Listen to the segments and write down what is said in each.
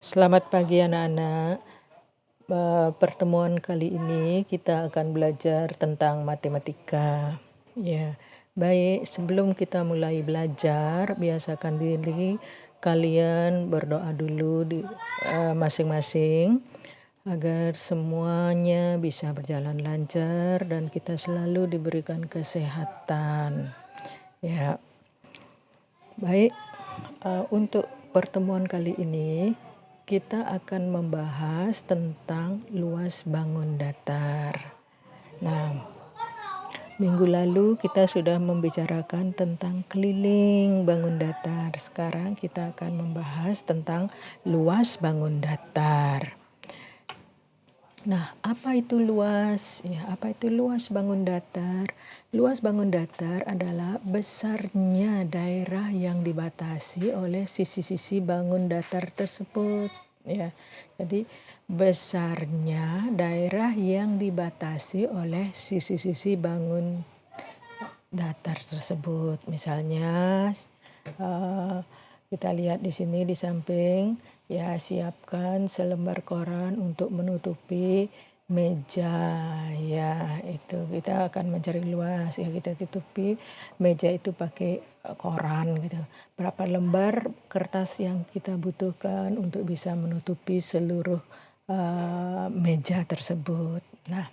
Selamat pagi anak-anak. Pertemuan kali ini kita akan belajar tentang matematika. Ya, baik, sebelum kita mulai belajar, biasakan diri kalian berdoa dulu di masing-masing agar semuanya bisa berjalan lancar dan kita selalu diberikan kesehatan. Ya. Baik, untuk pertemuan kali ini kita akan membahas tentang luas bangun datar. Nah, minggu lalu kita sudah membicarakan tentang keliling bangun datar. Sekarang kita akan membahas tentang luas bangun datar. Nah, apa itu luas? Ya, apa itu luas bangun datar? Luas bangun datar adalah besarnya daerah yang dibatasi oleh sisi-sisi bangun datar tersebut. Ya, jadi besarnya daerah yang dibatasi oleh sisi-sisi bangun datar tersebut. Misalnya, kita lihat di sini di samping, ya, siapkan selembar koran untuk menutupi meja. Ya, itu kita akan mencari luas, ya, kita tutupi meja itu pakai koran gitu. Berapa lembar kertas yang kita butuhkan untuk bisa menutupi seluruh meja tersebut. Nah,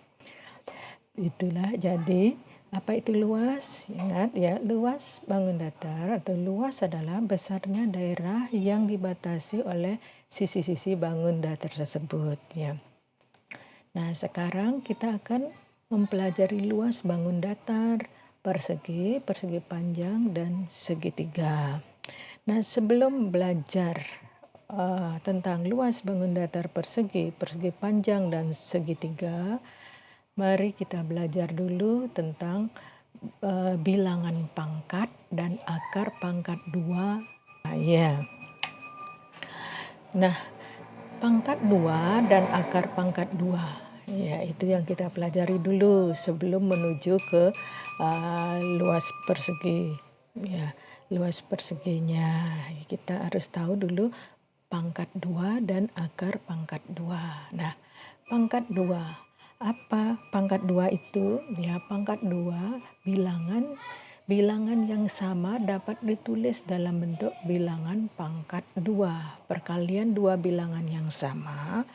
itulah jadi apa itu luas? Ingat ya, luas bangun datar atau luas adalah besarnya daerah yang dibatasi oleh sisi-sisi bangun datar tersebut, ya. Nah, sekarang kita akan mempelajari luas bangun datar, persegi, persegi panjang, dan segitiga. Nah, sebelum belajar tentang luas bangun datar, persegi, persegi panjang, dan segitiga, mari kita belajar dulu tentang bilangan pangkat dan akar pangkat 2. Ya. Nah, pangkat 2 dan akar pangkat 2. Ya, itu yang kita pelajari dulu sebelum menuju ke luas persegi. Ya, luas perseginya. Kita harus tahu dulu pangkat 2 dan akar pangkat 2. Nah, pangkat 2. Apa pangkat 2 itu? Ya, pangkat 2 bilangan yang sama dapat ditulis dalam bentuk bilangan pangkat 2. Perkalian dua bilangan yang sama,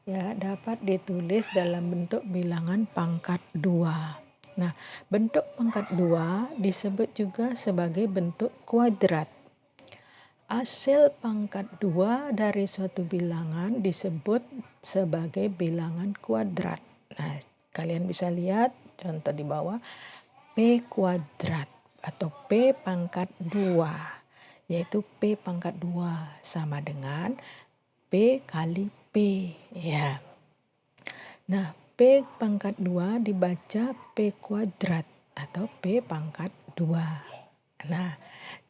ya, dapat ditulis dalam bentuk bilangan pangkat 2. Nah, bentuk pangkat 2 disebut juga sebagai bentuk kuadrat. Hasil pangkat 2 dari suatu bilangan disebut sebagai bilangan kuadrat. Nah, kalian bisa lihat contoh di bawah, P kuadrat atau P pangkat 2, yaitu P pangkat 2 sama dengan P kali P, ya. Nah, P pangkat 2 dibaca P kuadrat atau P pangkat 2. Nah,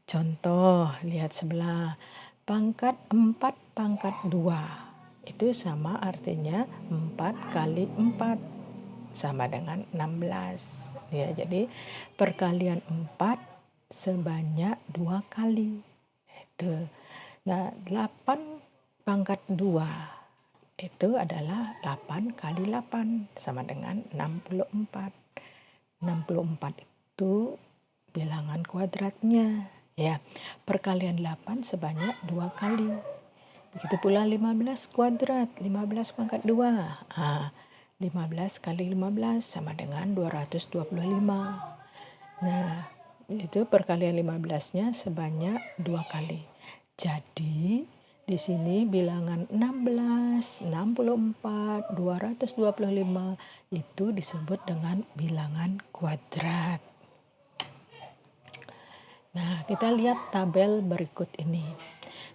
contoh, lihat sebelah, pangkat 4 pangkat 2. Itu sama artinya 4 kali 4 sama dengan 16. Ya, jadi perkalian 4 sebanyak 2 kali. Itu. Nah, 8 pangkat 2 itu adalah 8 kali 8 sama dengan 64. 64 itu bilangan kuadratnya, ya. Perkalian 8 sebanyak 2 kali. Begitu pula 15 kuadrat, 15 pangkat 2. 15 kali 15 sama dengan 225. Nah, itu perkalian 15-nya sebanyak 2 kali. Jadi, di sini bilangan 16, 64, 225 itu disebut dengan bilangan kuadrat. Nah, kita lihat tabel berikut ini.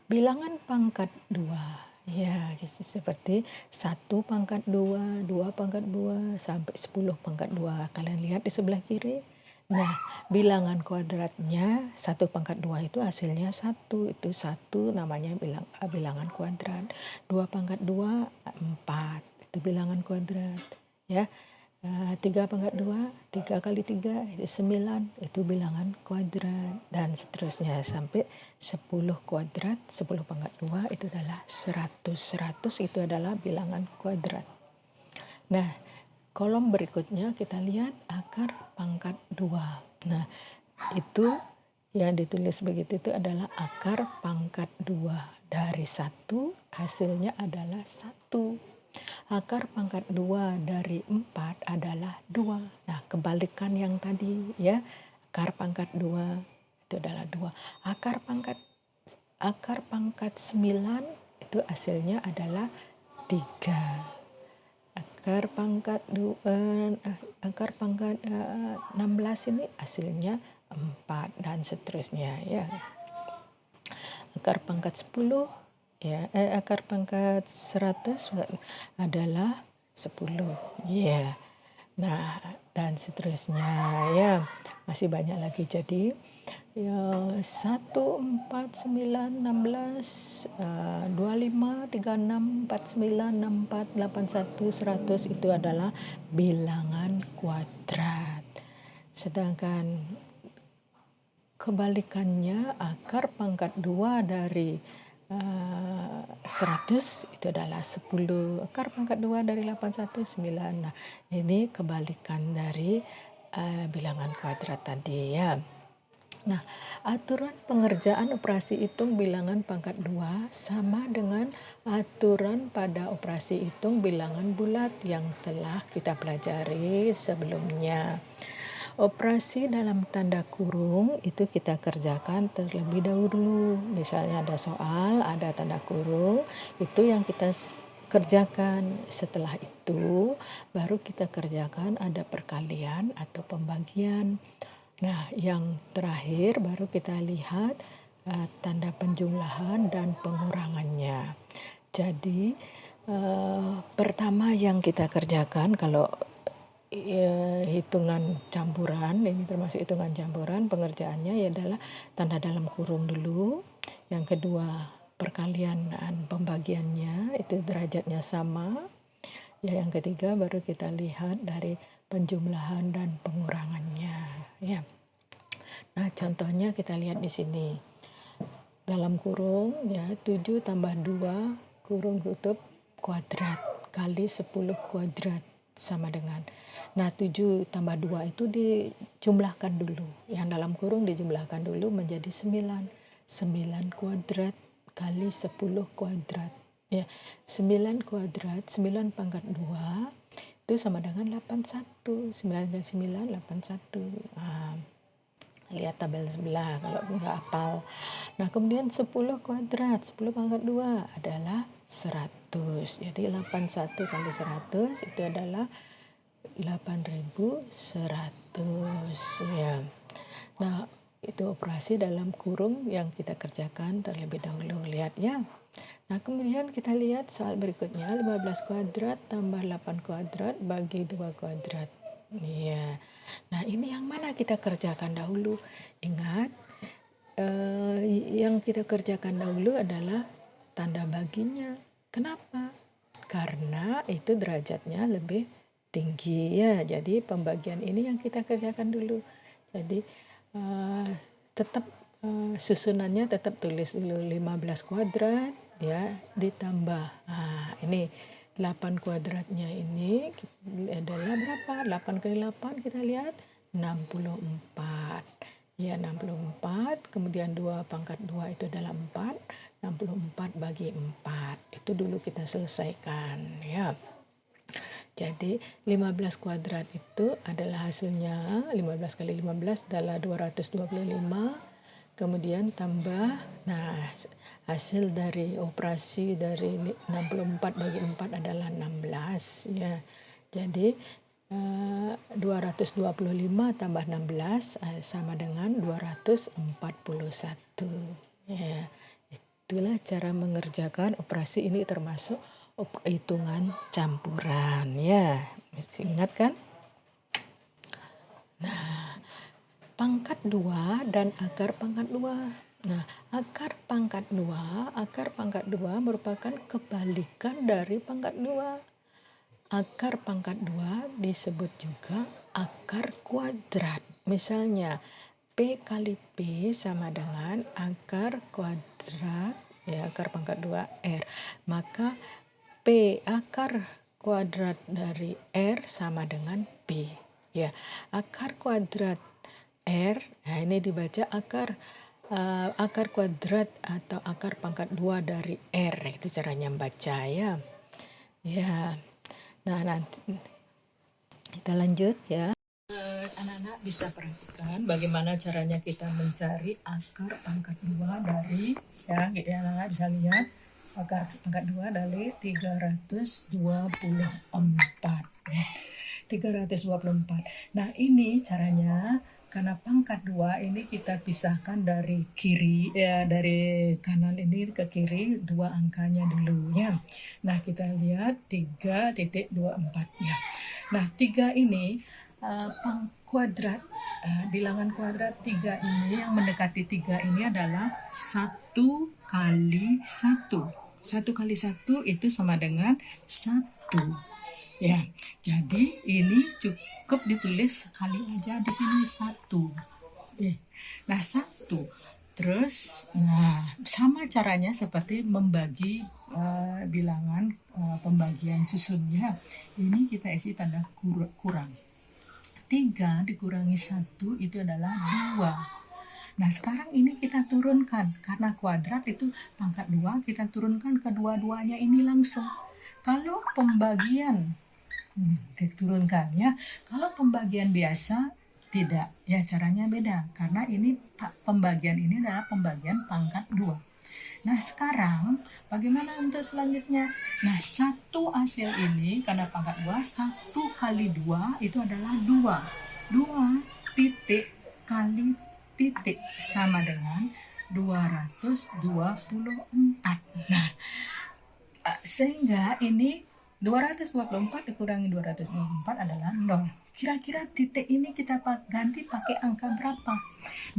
Bilangan pangkat 2. Ya, seperti 1 pangkat 2, 2 pangkat 2, sampai 10 pangkat 2. Kalian lihat di sebelah kiri. Nah, bilangan kuadratnya 1 pangkat 2 itu hasilnya 1. Itu 1 namanya bilangan kuadrat. 2 pangkat 2, 4. Itu bilangan kuadrat. Ya. 3 pangkat 2, 3 kali 3 itu 9, itu bilangan kuadrat, dan seterusnya sampai 10 kuadrat, 10 pangkat 2 itu adalah 100. 100 itu adalah bilangan kuadrat. Nah, kolom berikutnya kita lihat akar pangkat 2. Nah, itu yang ditulis begitu itu adalah akar pangkat 2. Dari 1 hasilnya adalah 1. Akar pangkat 2 dari 4 adalah 2. Nah, kebalikan yang tadi ya. Akar pangkat 2 itu adalah 2. Akar pangkat 9 itu hasilnya adalah 3. Akar pangkat 16 ini hasilnya 4 dan seterusnya ya. Akar pangkat 10 ya, akar pangkat 100 adalah 10 ya. Nah, dan seterusnya ya, masih banyak lagi. Jadi ya 1, 4, 9, 16, 25, 36, 49, 64, 81, 100 itu adalah bilangan kuadrat. Sedangkan kebalikannya akar pangkat 2 dari 100 itu adalah 10. Akar pangkat 2 dari 81, 9. Nah, ini kebalikan dari bilangan kuadrat tadi ya. Nah, aturan pengerjaan operasi hitung bilangan pangkat 2 sama dengan aturan pada operasi hitung bilangan bulat yang telah kita pelajari sebelumnya. Operasi dalam tanda kurung itu kita kerjakan terlebih dahulu. Misalnya ada soal, ada tanda kurung, itu yang kita kerjakan. Setelah itu baru kita kerjakan ada perkalian atau pembagian. Nah, yang terakhir baru kita lihat tanda penjumlahan dan pengurangannya. Jadi pertama yang kita kerjakan kalau hitungan campuran, ini termasuk hitungan campuran, pengerjaannya adalah tanda dalam kurung dulu. Yang kedua perkalian dan pembagiannya itu derajatnya sama. Ya, yang ketiga baru kita lihat dari penjumlahan dan pengurangannya ya. Nah, contohnya kita lihat di sini. Dalam kurung ya 7 tambah 2 kurung tutup kuadrat kali 10 kuadrat sama dengan. Nah, 7 tambah 2 itu dijumlahkan dulu. Yang dalam kurung dijumlahkan dulu menjadi 9. 9 kuadrat kali 10 kuadrat. Ya, 9 kuadrat, 9 pangkat 2 itu sama dengan 81. 9 kali 9, 81. Lihat tabel sebelah kalau nggak hafal. Nah, kemudian 10 kuadrat, 10 pangkat 2 adalah 100. Jadi 81 kali 100 itu adalah 8.100 ya. Nah, itu operasi dalam kurung yang kita kerjakan terlebih dahulu. Lihat ya. Nah, kemudian kita lihat soal berikutnya. 15 kuadrat tambah 8 kuadrat bagi 2 kuadrat. Iya. Nah, ini yang mana kita kerjakan dahulu? Ingat, yang kita kerjakan dahulu adalah tanda baginya. Kenapa? Karena itu derajatnya lebih tinggi ya. Jadi pembagian ini yang kita kerjakan dulu. Jadi tetap susunannya tetap tulis dulu 15 kuadrat ya ditambah. Ini 8 kuadratnya ini adalah berapa? 8 kali 8 kita lihat 64. Ya, 64, kemudian 2 pangkat 2 itu adalah 4, 64 bagi 4. Itu dulu kita selesaikan ya. Jadi 15 kuadrat itu adalah hasilnya 15 kali 15 adalah 225. Kemudian tambah, nah hasil dari operasi dari 64 bagi 4 adalah 16 ya. Jadi 225 tambah 16 sama dengan 241 ya. Itulah cara mengerjakan operasi ini, termasuk hitungan campuran ya. Masih ingat kan? Nah, pangkat 2 dan akar pangkat 2. Nah, akar pangkat 2 merupakan kebalikan dari pangkat 2. Akar pangkat 2 disebut juga akar kuadrat. Misalnya, P kali P sama dengan akar kuadrat, ya akar pangkat 2 R. Maka P akar kuadrat dari R sama dengan P. Ya, akar kuadrat R, nah ini dibaca akar kuadrat atau akar pangkat 2 dari R. Itu caranya membaca ya. Ya. Nah, nanti kita lanjut ya. Anak-anak bisa perhatikan bagaimana caranya kita mencari akar pangkat 2 dari, ya anak-anak bisa lihat akar pangkat 2 dari 324. 324. Nah, ini caranya karena pangkat 2 ini kita pisahkan dari kiri, ya dari kanan ini ke kiri, dua angkanya dulu ya. Nah, kita lihat 3.24 ya. Nah, 3 ini kuadrat, bilangan kuadrat 3 ini yang mendekati 3 ini adalah 1 kali 1. 1 kali 1 itu sama dengan 1. Ya, jadi ini cukup ditulis sekali aja di sini 1. Nah, 1. Terus, nah sama caranya seperti membagi bilangan pembagian susunnya. Ini kita isi tanda kurang. 3 dikurangi 1 itu adalah 2. Nah, sekarang ini kita turunkan. Karena kuadrat itu pangkat 2, kita turunkan kedua-duanya ini langsung. Kalau pembagian diturunkan ya. Kalau pembagian biasa tidak, ya caranya beda. Karena ini pembagian ini adalah pembagian pangkat 2. Nah, sekarang bagaimana untuk selanjutnya? Nah, 1 hasil ini karena pangkat 2, 1 kali 2 itu adalah 2. 2 titik kali titik sama dengan 224. Nah, sehingga ini 224 dikurangi 224 adalah 0. Kira-kira titik ini kita ganti pakai angka berapa?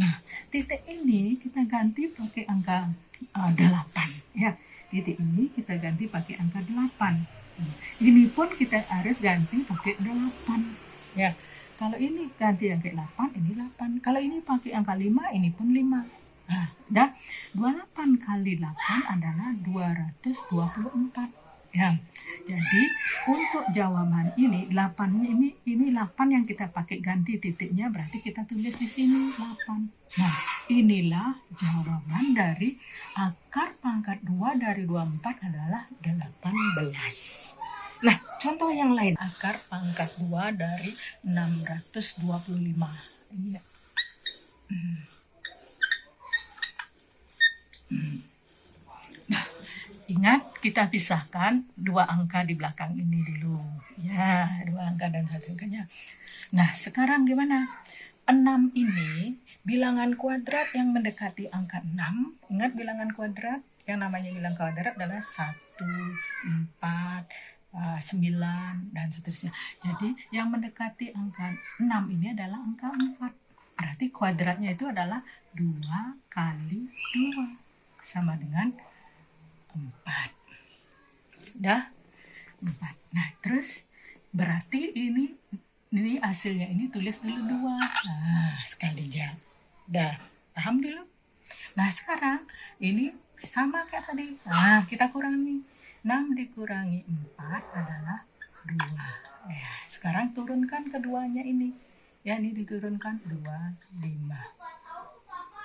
Nah, titik ini kita ganti pakai angka 8 ya. Titik ini kita ganti pakai angka 8. Ini pun kita harus ganti pakai 8 ya. Kalau ini ganti pakai 8, ini 8. Kalau ini pakai angka 5, ini pun 5. Nah, 28 kali 8 adalah 224. Ya. Jadi untuk jawaban ini 8-nya ini 8 yang kita pakai ganti titiknya, berarti kita tulis di sini 8. Nah, inilah jawaban dari akar pangkat 2 dari 24 adalah 18. Nah, contoh yang lain, akar pangkat 2 dari 625. Iya. Nah, ingat kita pisahkan dua angka di belakang ini dulu. Ya, dua angka dan satu angkanya. Nah, sekarang gimana? 6 ini bilangan kuadrat yang mendekati angka 6. Ingat bilangan kuadrat? Yang namanya bilangan kuadrat adalah 1, 4, 9, dan seterusnya. Jadi, yang mendekati angka 6 ini adalah angka 4. Berarti kuadratnya itu adalah 2 kali 2. Sama dengan 4. Dah 4. Nah, terus berarti ini hasilnya ini tulis dulu 2. Nah, sekali aja. Dah, paham dulu? Nah, sekarang ini sama kayak tadi. Nah, kita kurangi. 6 dikurangi 4 adalah 2. Ya, sekarang turunkan keduanya ini. Ya, ini diturunkan 2, 5.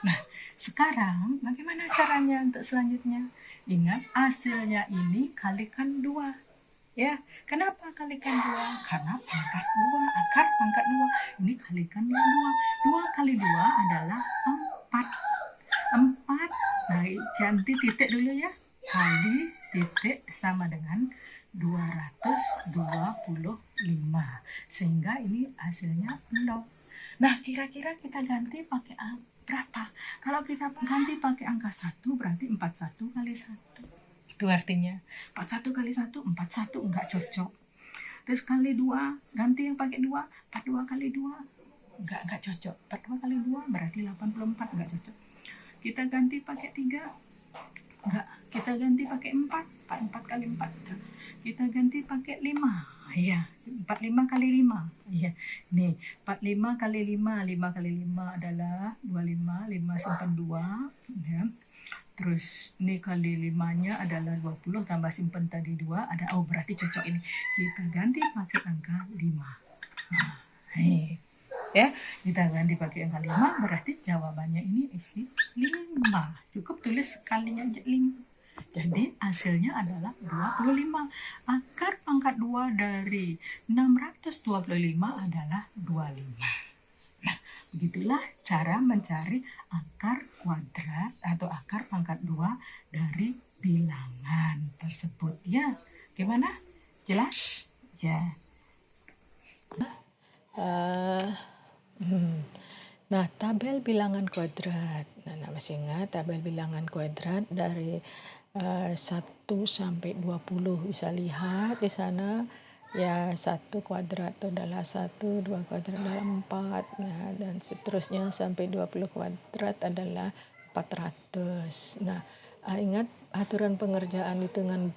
Nah, sekarang bagaimana caranya untuk selanjutnya? Ingat, hasilnya ini kalikan 2. Ya, kenapa kalikan 2? Karena pangkat 2, akar pangkat 2. Ini kalikan 2. 2 kali 2 adalah 4. 4, nah ganti titik dulu ya. Kali titik sama dengan 225. Sehingga ini hasilnya 0. Nah, kira-kira kita ganti pakai berapa? Kalau kita ganti pakai angka 1, berarti 41 kali 1. Itu artinya 41 kali 1, 41 enggak cocok. Terus kali 2, ganti yang pakai 2, 42 kali 2 enggak cocok. 42 kali 2 berarti 84, enggak cocok. Kita ganti pakai 3, enggak. Kita ganti pakai 4, 44 kali 4. kita ganti pakai 5. Ya, 45 kali 5. Ya, nih 45 kali 5, 5 kali 5 adalah 25, 5 simpan 2. Ya. Terus ini kali 5-nya adalah 20, tambah simpan tadi 2, ada, oh berarti cocok ini. Kita ganti pakai angka 5. Nih, ya, kita ganti pakai angka 5, berarti jawabannya ini isi 5. Cukup tulis kalinya aja 5. Jadi hasilnya adalah 25. Akar pangkat 2 dari 625 adalah 25. Nah, begitulah cara mencari akar kuadrat atau akar pangkat 2 dari bilangan tersebut. Ya, gimana? Jelas? Ya. Nah, tabel bilangan kuadrat. Nah, masih ingat tabel bilangan kuadrat dari 1 sampai 20. Bisa lihat di sana ya, 1 kuadrat itu adalah 1, 2 kuadrat adalah 4, nah, dan seterusnya sampai 20 kuadrat adalah 400. Nah, ingat aturan pengerjaan hitungan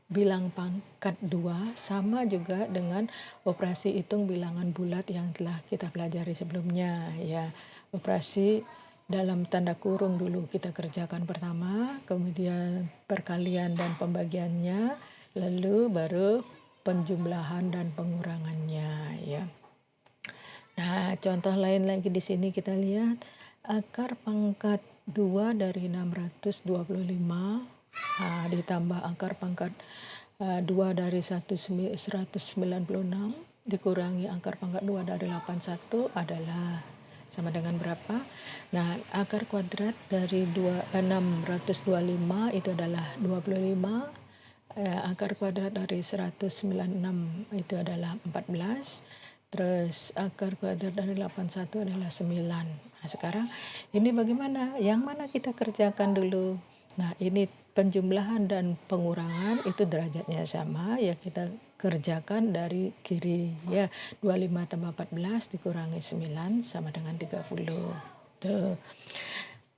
bilang pangkat 2 sama juga dengan operasi hitung bilangan bulat yang telah kita pelajari sebelumnya ya. Operasi dalam tanda kurung dulu kita kerjakan pertama, kemudian perkalian dan pembagiannya, lalu baru penjumlahan dan pengurangannya ya. Nah, contoh lain lagi di sini kita lihat akar pangkat 2 dari 625 ditambah akar pangkat 2 dari 196 dikurangi akar pangkat 2 dari 81 adalah sama dengan berapa? Nah, akar kuadrat dari 625 itu adalah 25. Akar kuadrat dari 196 itu adalah 14. Terus akar kuadrat dari 81 adalah 9. Nah, sekarang ini bagaimana? Yang mana kita kerjakan dulu? Nah, ini penjumlahan dan pengurangan itu derajatnya sama, ya kita kerjakan dari kiri ya. 25 tambah 14 dikurangi 9 sama dengan 30. Tuh.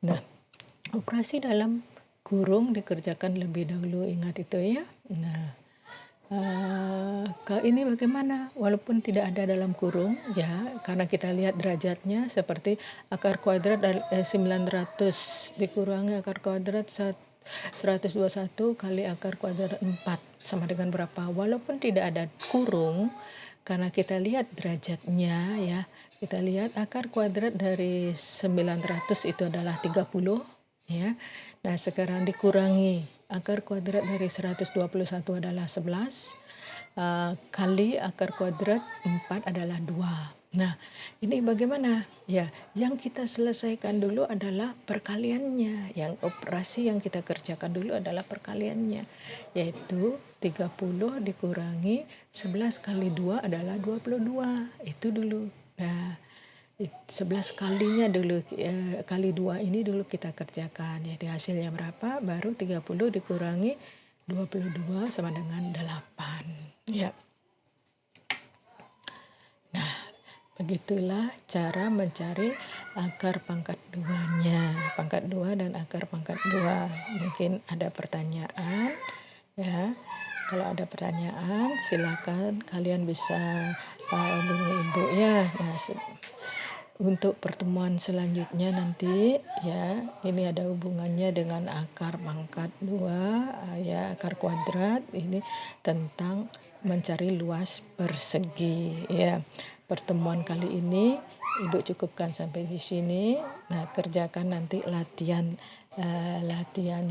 Nah, operasi dalam kurung dikerjakan lebih dahulu, ingat itu ya. Nah, ini bagaimana? Walaupun tidak ada dalam kurung ya, karena kita lihat derajatnya seperti akar kuadrat 900 dikurangi akar kuadrat 121 kali akar kuadrat 4 sama dengan berapa? Walaupun tidak ada kurung, karena kita lihat derajatnya ya, kita lihat akar kuadrat dari 900 itu adalah 30 ya. Nah, sekarang dikurangi akar kuadrat dari 121 adalah 11 kali akar kuadrat 4 adalah 2. Nah, ini bagaimana? Ya, yang kita selesaikan dulu adalah perkaliannya. Yang operasi yang kita kerjakan dulu adalah perkaliannya, yaitu 30 dikurangi 11 kali 2 adalah 22. Itu dulu. Nah, 11 kalinya dulu, kali 2 ini dulu kita kerjakan. Yaitu hasilnya berapa? Baru 30 dikurangi 22 sama dengan 8. Ya. Nah, begitulah cara mencari akar pangkat 2-nya. Pangkat 2 dan akar pangkat 2. Mungkin ada pertanyaan ya. Kalau ada pertanyaan silakan kalian bisa hubungi ibu ya. Nah, untuk pertemuan selanjutnya nanti ya, ini ada hubungannya dengan akar pangkat 2 ya, akar kuadrat ini tentang mencari luas persegi ya. Pertemuan kali ini Ibu cukupkan sampai di sini. Nah, kerjakan nanti latihan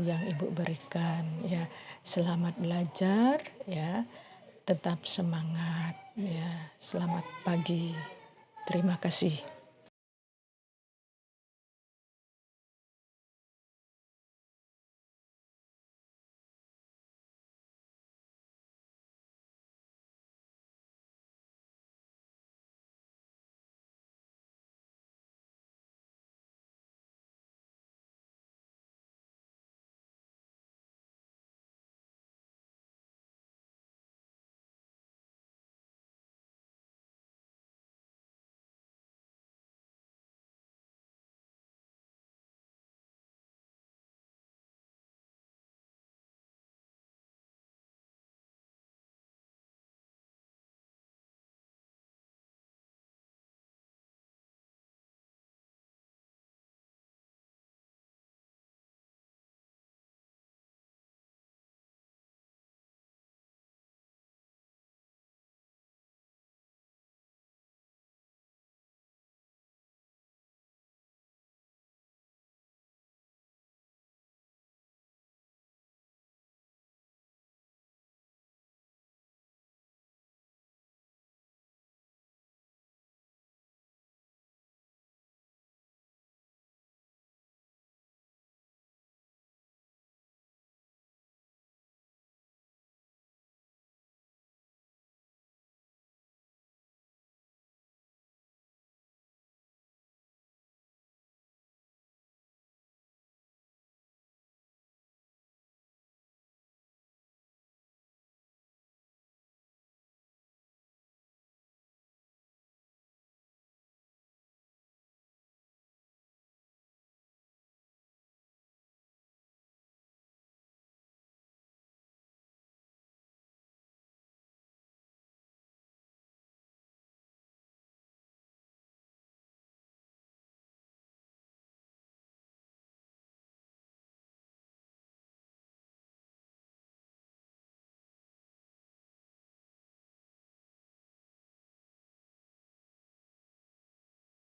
yang Ibu berikan ya. Selamat belajar ya. Tetap semangat ya. Selamat pagi. Terima kasih.